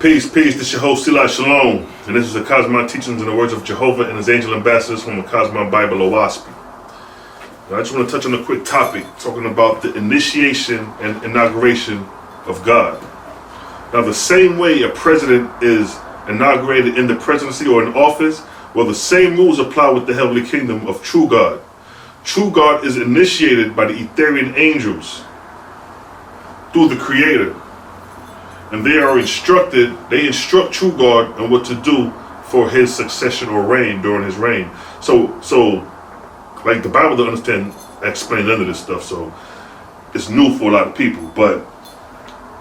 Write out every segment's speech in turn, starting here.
Peace, this is your host, Selah Shalom, and this is the Cosmon Teachings in the Words of Jehovah and His Angel Ambassadors from the Cosmon Bible, OAHSPE. Now, I just want to touch on a quick topic, talking about the initiation and inauguration of God. Now, the same way a president is inaugurated in the presidency or in office, well, the same rules apply with the heavenly kingdom of true God. True God is initiated by the Etherian angels through the Creator. And they instruct true God on what to do for his succession or reign during his reign. So like the Bible don't explain none of this stuff, so it's new for a lot of people. But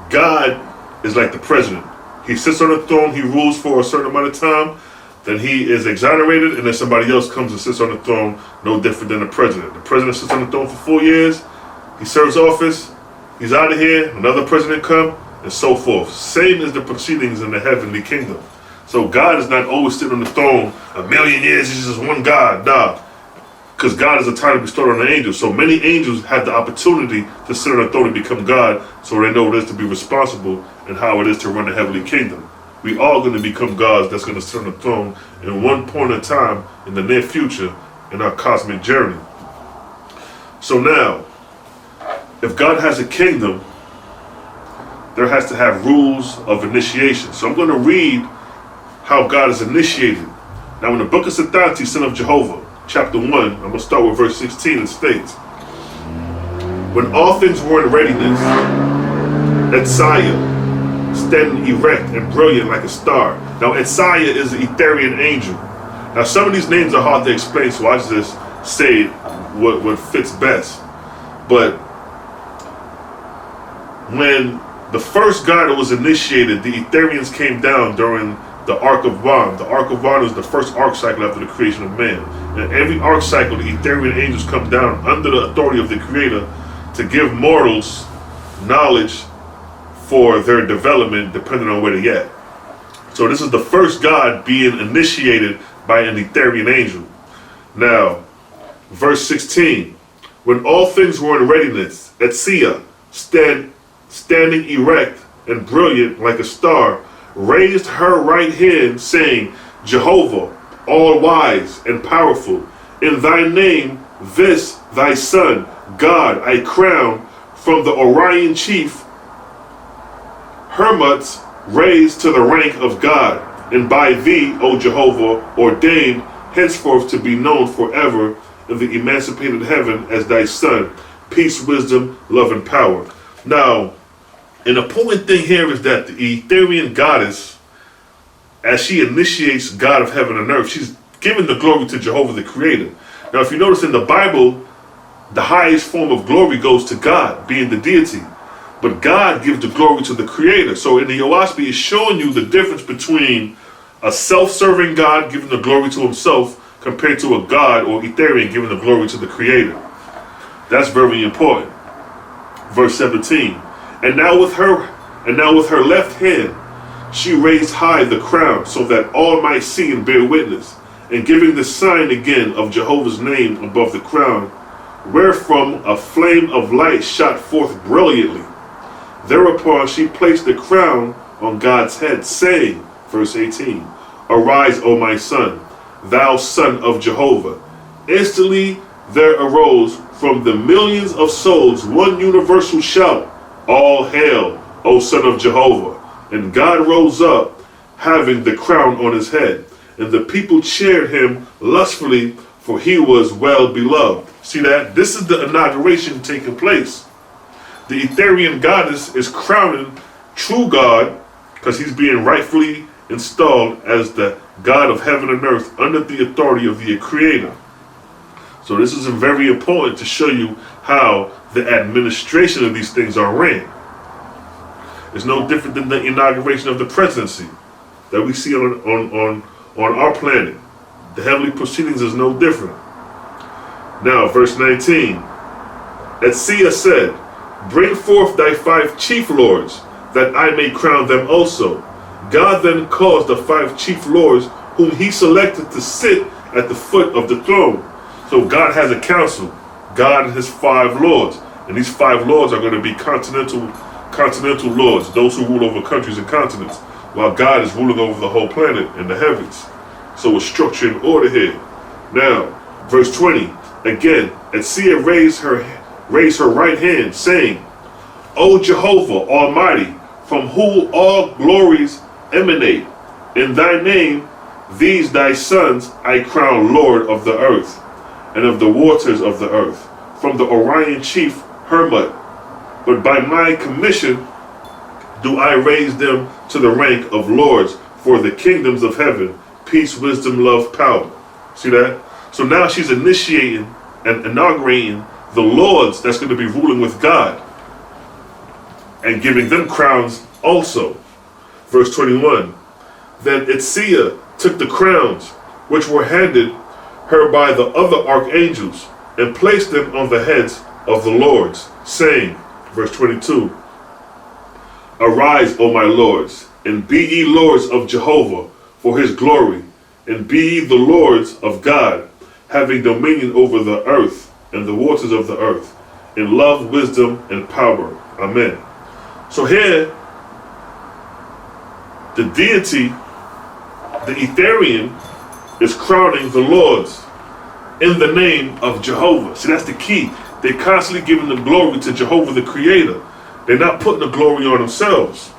God is like the president. He sits on the throne, he rules for a certain amount of time, then he is exonerated, and then somebody else comes and sits on the throne, no different than the president. The president sits on the throne for 4 years, he serves office, he's out of here, another president comes, and so forth. Same as the proceedings in the heavenly kingdom. So God is not always sitting on the throne a million years, he's just one God. Nah. Because God is a title bestowed on the angels. So many angels have the opportunity to sit on the throne and become God, so they know what it is to be responsible and how it is to run the heavenly kingdom. We are going to become gods that's going to sit on the throne in one point in time in the near future in our cosmic journey. So now, if God has a kingdom, there has to have rules of initiation. So I'm going to read how God is initiated. Now in the book of Satanti, son of Jehovah, chapter 1, I'm going to start with verse 16. It states, when all things were in readiness, Etzaiah, standing erect and brilliant like a star. Now Etzaiah is the Etherian angel. Now some of these names are hard to explain, so I just say what fits best. But when the first God that was initiated, the Etherians came down during the Ark of Van. The Ark of Van was the first arc cycle after the creation of man. And every arc cycle, the Etherian angels come down under the authority of the Creator to give mortals knowledge for their development, depending on where they're at. So this is the first God being initiated by an Etherian angel. Now, verse 16. When all things were in readiness, Etzaiah, standing erect and brilliant like a star, raised her right hand, saying, Jehovah, all wise and powerful, in thy name this thy son, God, I crown from the Orion chief, Hermuts, raised to the rank of God, and by thee, O Jehovah, ordained henceforth to be known forever in the emancipated heaven as thy son, peace, wisdom, love, and power. Now, an important thing here is that the Etherian goddess, as she initiates God of heaven and earth, she's giving the glory to Jehovah the Creator. Now, if you notice in the Bible, the highest form of glory goes to God, being the deity. But God gives the glory to the Creator. So in the OAHSPE, it's showing you the difference between a self-serving God giving the glory to himself compared to a God or Etherian giving the glory to the Creator. That's very important. Verse 17. And now with her left hand she raised high the crown, so that all might see and bear witness, and giving the sign again of Jehovah's name above the crown, wherefrom a flame of light shot forth brilliantly. Thereupon she placed the crown on God's head, saying, verse 18, Arise, O my son, thou son of Jehovah. Instantly there arose from the millions of souls one universal shout, All hail, O son of Jehovah. And God rose up, having the crown on his head. And the people cheered him lustfully, for he was well beloved. See that? This is the inauguration taking place. The Etherian goddess is crowning true God, because he's being rightfully installed as the God of heaven and earth under the authority of the Creator. So this is very important to show you how the administration of these things are ran. It's no different than the inauguration of the presidency that we see on our planet. The heavenly proceedings is no different. Now, verse 19. Etzaiah said, Bring forth thy 5 chief lords, that I may crown them also. God then caused the 5 chief lords, whom he selected to sit at the foot of the throne. So God has a council. God and his 5 lords. And these 5 lords are going to be continental lords, those who rule over countries and continents. while God is ruling over the whole planet and the heavens. So it's structure and order here. Now, verse 20, again, Etsia raised her right hand, saying, O Jehovah Almighty, from whom all glories emanate, in thy name these thy sons I crown Lord of the earth, and of the waters of the earth, from the Orion chief Hermot. But by my commission do I raise them to the rank of lords for the kingdoms of heaven, peace, wisdom, love, power. See that? So now she's initiating and inaugurating the lords that's going to be ruling with God and giving them crowns also. Verse 21, then Etsia took the crowns which were handed her by the other archangels and placed them on the heads of the lords, saying, verse 22, arise, O my lords, and be ye lords of Jehovah for his glory, and be ye the lords of God, having dominion over the earth and the waters of the earth, in love, wisdom, and power. Amen. So here, the deity, the Etherian, is crowning the lords in the name of Jehovah. See, that's the key. They're constantly giving the glory to Jehovah the Creator. They're not putting the glory on themselves.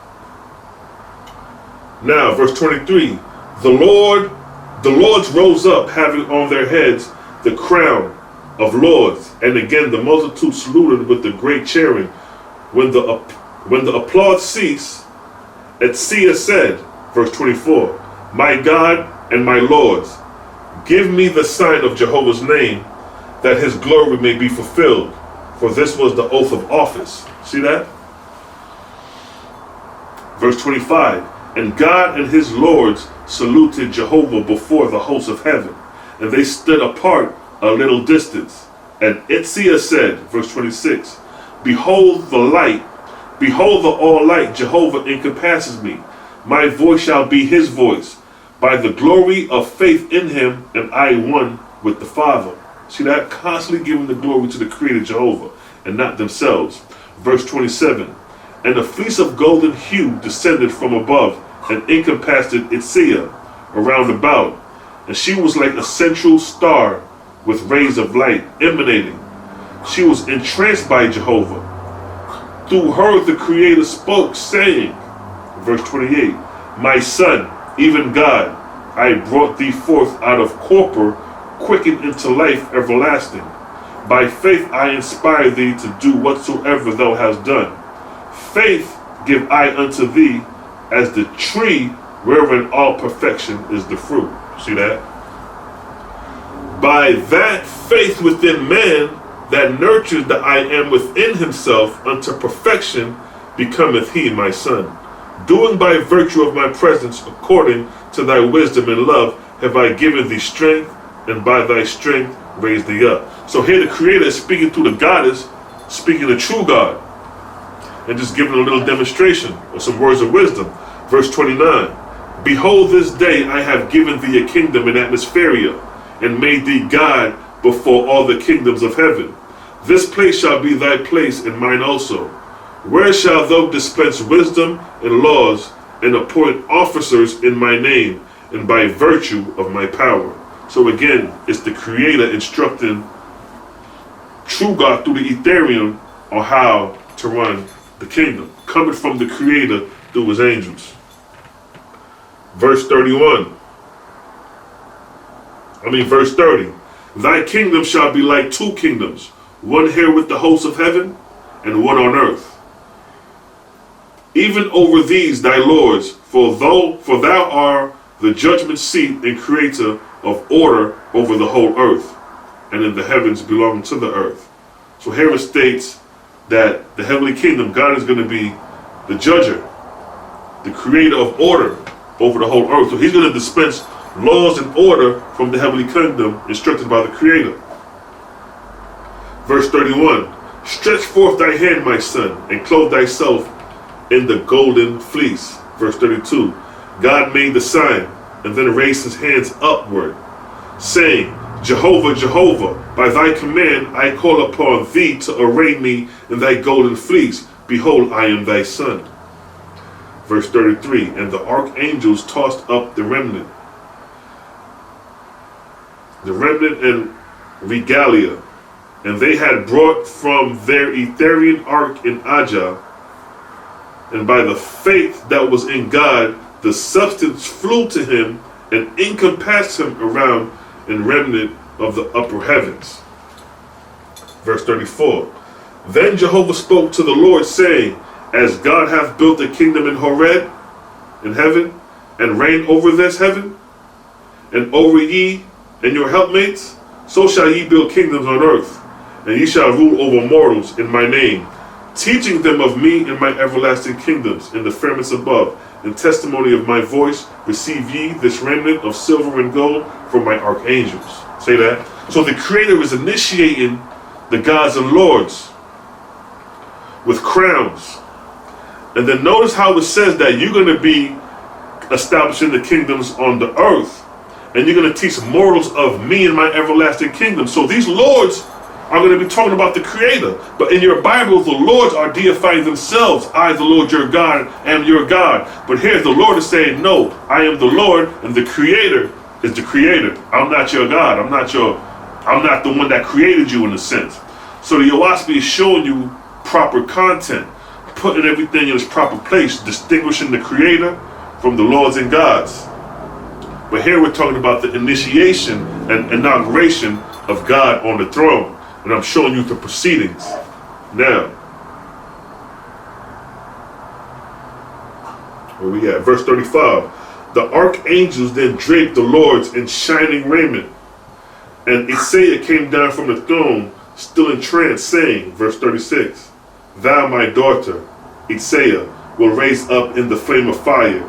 Now, verse 23, the lords rose up, having on their heads the crown of lords, and again the multitude saluted with the great cheering. When the applause ceased, Etsia said, verse 24, my God and my lords, give me the sign of Jehovah's name, that his glory may be fulfilled, for this was the oath of office. See that? Verse 25, and God and his lords saluted Jehovah before the hosts of heaven, and they stood apart a little distance. And Etsia said, verse 26, behold the light, behold the all light, Jehovah encompasses me. My voice shall be his voice. By the glory of faith in him am I one with the Father. See that? Constantly giving the glory to the Creator Jehovah and not themselves. Verse 27, and a fleece of golden hue descended from above and encompassed Etsia around about, and she was like a central star with rays of light emanating. She was entranced by Jehovah. Through her the Creator spoke, saying, verse 28, my son, even God, I brought thee forth out of torpor, quickened into life everlasting. By faith I inspire thee to do whatsoever thou hast done. Faith give I unto thee, as the tree wherein all perfection is the fruit. See that? By that faith within man that nurtures the I am within himself unto perfection, becometh he my son. Doing by virtue of my presence, according to thy wisdom and love, have I given thee strength, and by thy strength raised thee up. So here the Creator is speaking through the goddess, speaking the true God, and just giving a little demonstration or some words of wisdom. Verse 29, behold, this day I have given thee a kingdom in atmospheria, and made thee God before all the kingdoms of heaven. This place shall be thy place, and mine also. Where shalt thou dispense wisdom and laws, and appoint officers in my name, and by virtue of my power? So again, it's the Creator instructing true God through the Etherian on how to run the kingdom, coming from the Creator through his angels. Verse 30. Thy kingdom shall be like two kingdoms, one here with the hosts of heaven, and one on earth. Even over these thy lords, for thou art the judgment seat and creator of order over the whole earth, and in the heavens belonging to the earth. So here it states that the heavenly kingdom, God is going to be the judger, the creator of order over the whole earth. So he's going to dispense laws and order from the heavenly kingdom instructed by the Creator. Verse 31, stretch forth thy hand, my son, and clothe thyself in the golden fleece. Verse 32, God made the sign, and then raised his hands upward, saying, Jehovah, Jehovah, by thy command I call upon thee to array me in thy golden fleece. Behold, I am thy son. Verse 33, and the archangels tossed up the remnant and regalia, and they had brought from their Etherian ark in Ajah, and by the faith that was in God, the substance flew to him and encompassed him around in remnant of the upper heavens. Verse 34, then Jehovah spoke to the Lord, saying, as God hath built a kingdom in Horeb, in heaven, and reigned over this heaven, and over ye and your helpmates, so shall ye build kingdoms on earth, and ye shall rule over mortals in my name, teaching them of me in my everlasting kingdoms, in the firmaments above, in testimony of my voice, receive ye this remnant of silver and gold from my archangels. Say that. So the Creator is initiating the gods and lords with crowns. And then notice how it says that you're going to be establishing the kingdoms on the earth, and you're going to teach mortals of me and my everlasting kingdom. So these lords are going to be talking about the Creator. But in your Bible, the lords are deifying themselves. I, the Lord your God, am your God. But here the Lord is saying, no, I am the Lord, and the Creator is the Creator. I'm not your God. I'm not the one that created you, in a sense. So the OAHSPE is showing you proper content, putting everything in its proper place, distinguishing the Creator from the lords and gods. But here we're talking about the initiation and inauguration of God on the throne. And I'm showing you the proceedings. Now, where we at? Verse 35. The archangels then draped the lords in shining raiment. And Isaiah came down from the throne, still in trance, saying, verse 36, thou, my daughter, Isaiah, will raise up in the flame of fire.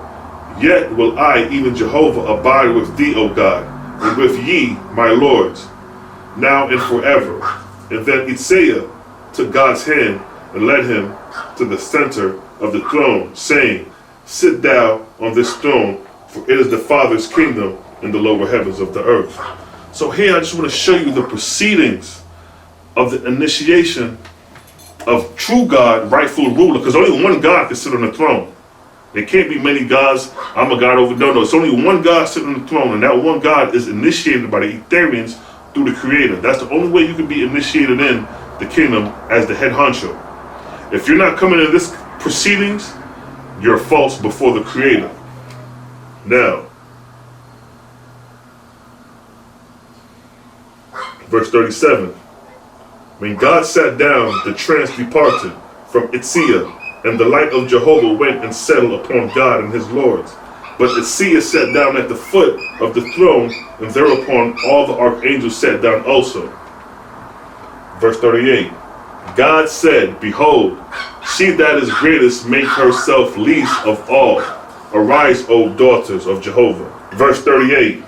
Yet will I, even Jehovah, abide with thee, O God, and with ye, my lords, now and forever. And then Isaiah took God's hand and led him to the center of the throne, saying, sit thou on this throne, for it is the Father's kingdom in the lower heavens of the earth. So here I just want to show you the proceedings of the initiation of true God, rightful ruler, because only one God can sit on the throne. There can't be many gods. I'm a God over. No, it's only one God sitting on the throne, and that one God is initiated by the Etherians through the Creator. That's the only way you can be initiated in the kingdom as the head honcho. If you're not coming in this proceedings, you're false before the Creator. Now, verse 37. When God sat down, the trance departed from Isaiah, and the light of Jehovah went and settled upon God and his lords. But Isaiah sat down at the foot of the throne, and thereupon all the archangels sat down also. Verse 38. God said, behold, she that is greatest make herself least of all. Arise, O daughters of Jehovah. Verse 38.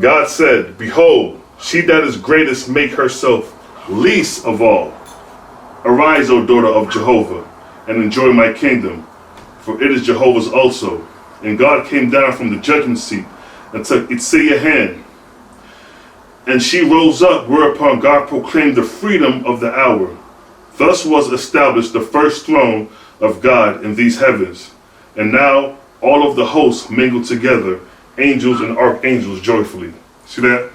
God said, behold, she that is greatest make herself least of all. Arise, O daughter of Jehovah, and enjoy my kingdom, for it is Jehovah's also. And God came down from the judgment seat and took Isaiah's hand. And she rose up, whereupon God proclaimed the freedom of the hour. Thus was established the first throne of God in these heavens. And now all of the hosts mingled together, angels and archangels joyfully. See that?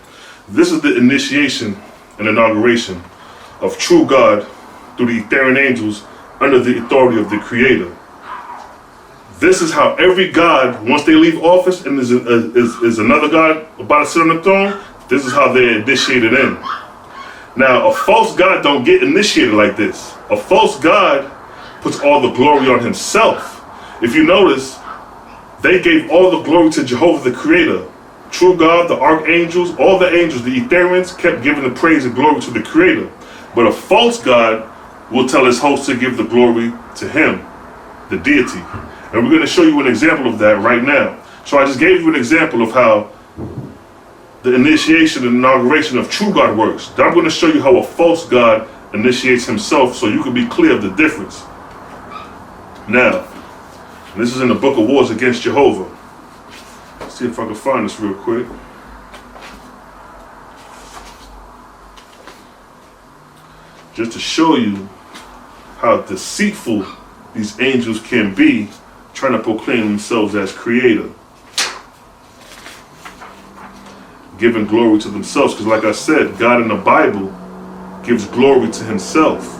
This is the initiation and inauguration of true God through the Etherian angels under the authority of the Creator. This is how every God, once they leave office and is another God about to sit on the throne, this is how they're initiated in. Now, a false God don't get initiated like this. A false God puts all the glory on himself. If you notice, they gave all the glory to Jehovah the Creator. True God, the archangels, all the angels, the Etherians kept giving the praise and glory to the Creator. But a false God will tell his host to give the glory to him, the deity. And we're going to show you an example of that right now. So I just gave you an example of how the initiation and inauguration of true God works. Now I'm going to show you how a false God initiates himself, so you can be clear of the difference. Now, this is in the Book of Wars against Jehovah. Let's see if I can find this real quick. Just to show you how deceitful these angels can be trying to proclaim themselves as creator, giving glory to themselves. Because like I said, God in the Bible gives glory to himself.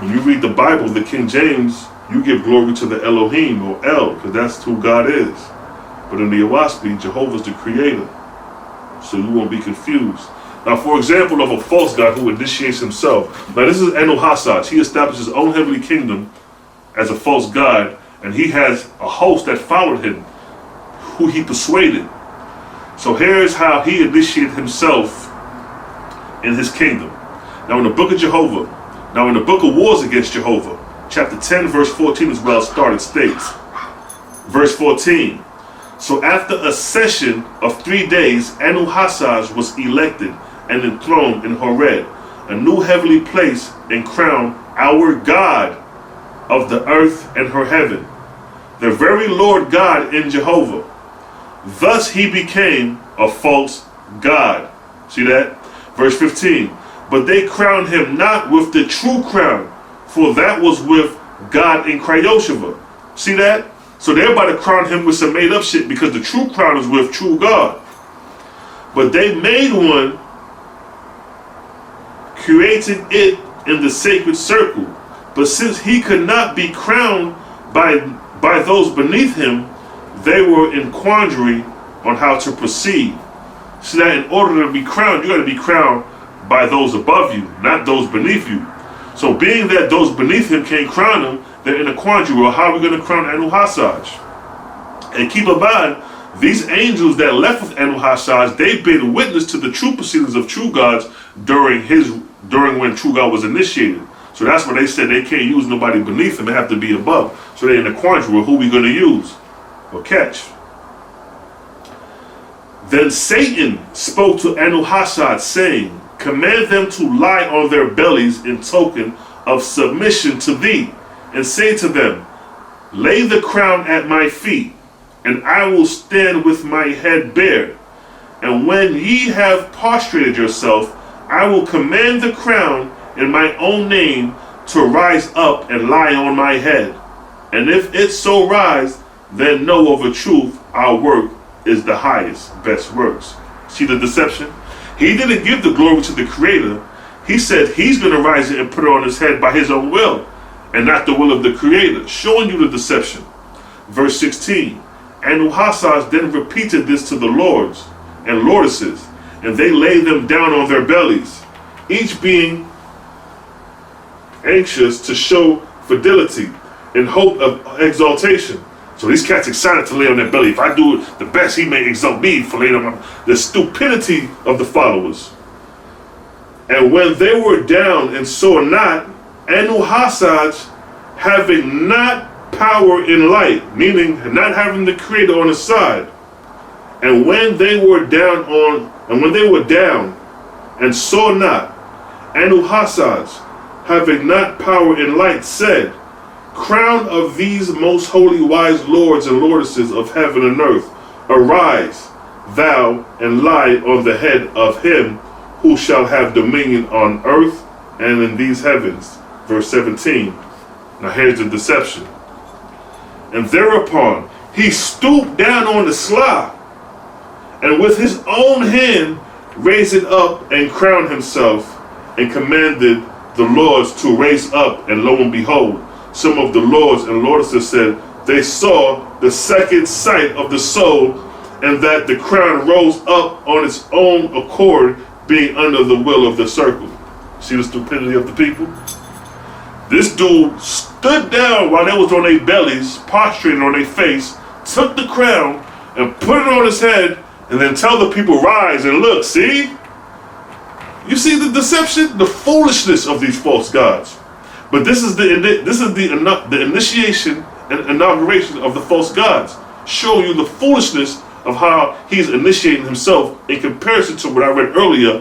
When you read the Bible, the King James, you give glory to the Elohim, or El, because that's who God is. But in the OAHSPE, Jehovah's the creator. So you won't be confused. Now, for example, of a false god who initiates himself. Now, this is inauguration. He established his own heavenly kingdom as a false god, and he has a host that followed him, who he persuaded. So here's how he initiated himself in his kingdom. Now, in the book of Jehovah, now in the book of Wars Against Jehovah, chapter 10, verse 14 is where I'll start. It states, verse 14, so after a session of 3 days, Anuhasaj was elected and enthroned in Horeb, a new heavenly place, and crowned our God of the earth and her heaven, the very Lord God in Jehovah. Thus he became a false god. See that? Verse 15. But they crowned him not with the true crown, for that was with God in Kryosheva. See that? So they're about to crown him with some made up shit, because the true crown is with true God. But they made one, created it in the sacred circle. But since he could not be crowned by those beneath him, they were in quandary on how to proceed. So that in order to be crowned, you got to be crowned by those above you, not those beneath you. So being that those beneath him can't crown him, they're in a quandary. Well, how are we going to crown Anuhasaj? And keep in mind, these angels that left with Anuhasaj, they've been witness to the true proceedings of true gods during when true God was initiated. So that's why they said they can't use nobody beneath them, they have to be above. So they're in a quandary. Well, who are we going to use or catch? Then Satan spoke to Anuhasaj, saying, command them to lie on their bellies in token of submission to thee, and say to them, lay the crown at my feet, and I will stand with my head bare. And when ye have prostrated yourself, I will command the crown in my own name to rise up and lie on my head. And if it so rise, then know of a truth our work is the highest, best works. See the deception? He didn't give the glory to the Creator. He said he's going to rise it and put it on his head by his own will, and not the will of the Creator, showing you the deception. Verse 16, Anuhasaj then repeated this to the lords and lordesses, and they laid them down on their bellies, each being anxious to show fidelity in hope of exaltation. So these cats excited to lay on their belly. If I do it the best, he may exalt me for laying on the stupidity of the followers. And when they were down and saw not, Anuhasaj, having not power in light, meaning not having the Creator on his side, and when they were down and saw not, Anuhasaj, having not power in light, said, crown of these most holy wise lords and lordesses of heaven and earth, arise thou and lie on the head of him who shall have dominion on earth and in these heavens. Verse 17. Now here's the deception. And thereupon he stooped down on the sly, and with his own hand raised it up and crowned himself, and commanded the lords to raise up, and lo and behold, some of the lords and lordesses said they saw the second sight of the soul, and that the crown rose up on its own accord, being under the will of the circle. See the stupidity of the people? This dude stood down while they was on their bellies, prostrated on their face, took the crown and put it on his head, and then tell the people, rise and look. See? You see the deception, the foolishness of these false gods. But this is the initiation and inauguration of the false gods, showing you the foolishness of how he's initiating himself in comparison to what I read earlier,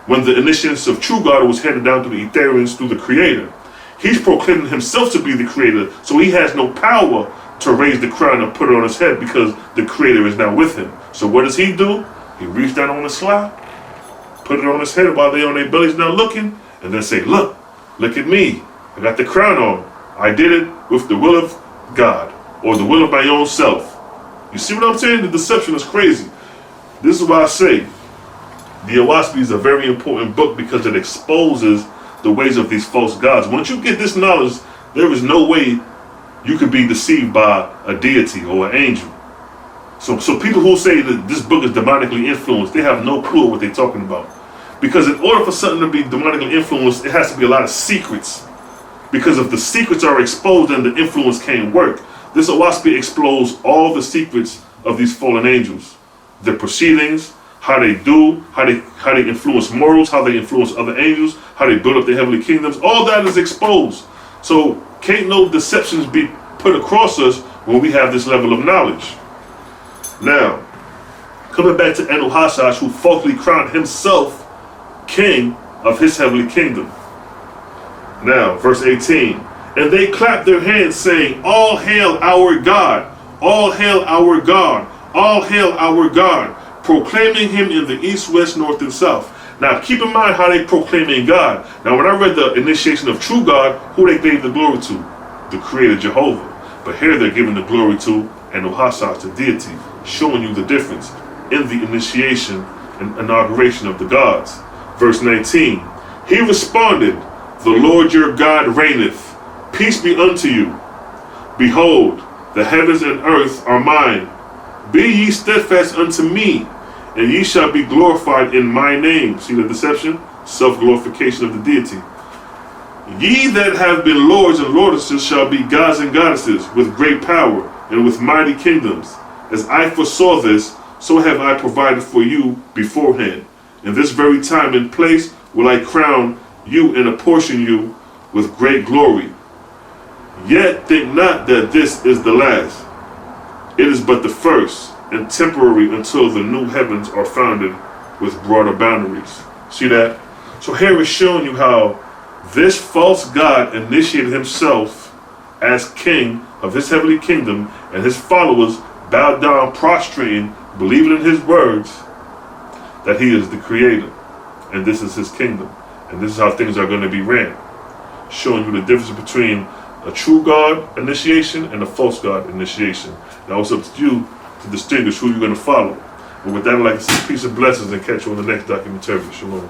when the initiation of true God was handed down to the Etherians through the Creator. He's proclaiming himself to be the Creator, so he has no power to raise the crown and put it on his head, because the Creator is now with him. So what does he do? He reached down on the sly, put it on his head while they on their bellies now looking, and then say, look at me. I got the crown on. I did it with the will of God or the will of my own self. You see what I'm saying? The deception is crazy. This is why I say the OAHSPE is a very important book, because it exposes the ways of these false gods. Once you get this knowledge, there is no way you could be deceived by a deity or an angel. So people who say that this book is demonically influenced, they have no clue what they're talking about. Because in order for something to be demonically influenced, it has to be a lot of secrets. Because if the secrets are exposed, then the influence can't work. This OAHSPE exposed all the secrets of these fallen angels, their proceedings, how they influence morals, how they influence other angels, how they build up their heavenly kingdoms. All that is exposed. So can't no deceptions be put across us when we have this level of knowledge. Now, coming back to OAHSPE, who falsely crowned himself king of his heavenly kingdom. Now, verse 18. And they clapped their hands, saying, All hail our God! All hail our God! All hail our God! Proclaiming him in the east, west, north, and south. Now, keep in mind how they proclaiming God. Now, when I read the initiation of true God, who they gave the glory to? The Creator Jehovah. But here they're giving the glory to OAHSPE, the deity, showing you the difference in the initiation and inauguration of the gods. Verse 19. He responded, The Lord your God reigneth. Peace be unto you. Behold, the heavens and earth are mine. Be ye steadfast unto me, and ye shall be glorified in my name. See the deception? Self-glorification of the deity. Ye that have been lords and lordesses shall be gods and goddesses, with great power and with mighty kingdoms. As I foresaw this, so have I provided for you beforehand. In this very time and place will I crown you and apportion you with great glory. Yet think not that this is the last. It is but the first, and temporary until the new heavens are founded with broader boundaries. See that? So here is showing you how this false god initiated himself as king of his heavenly kingdom, and his followers bowed down, prostrating, believing in his words that he is the creator, and this is his kingdom, and this is how things are going to be ran. Showing you the difference between a true God initiation and a false God initiation. Now it's up to you to distinguish who you're going to follow. And with that, I'd like to say peace and blessings, and catch you on the next documentary. Shalom.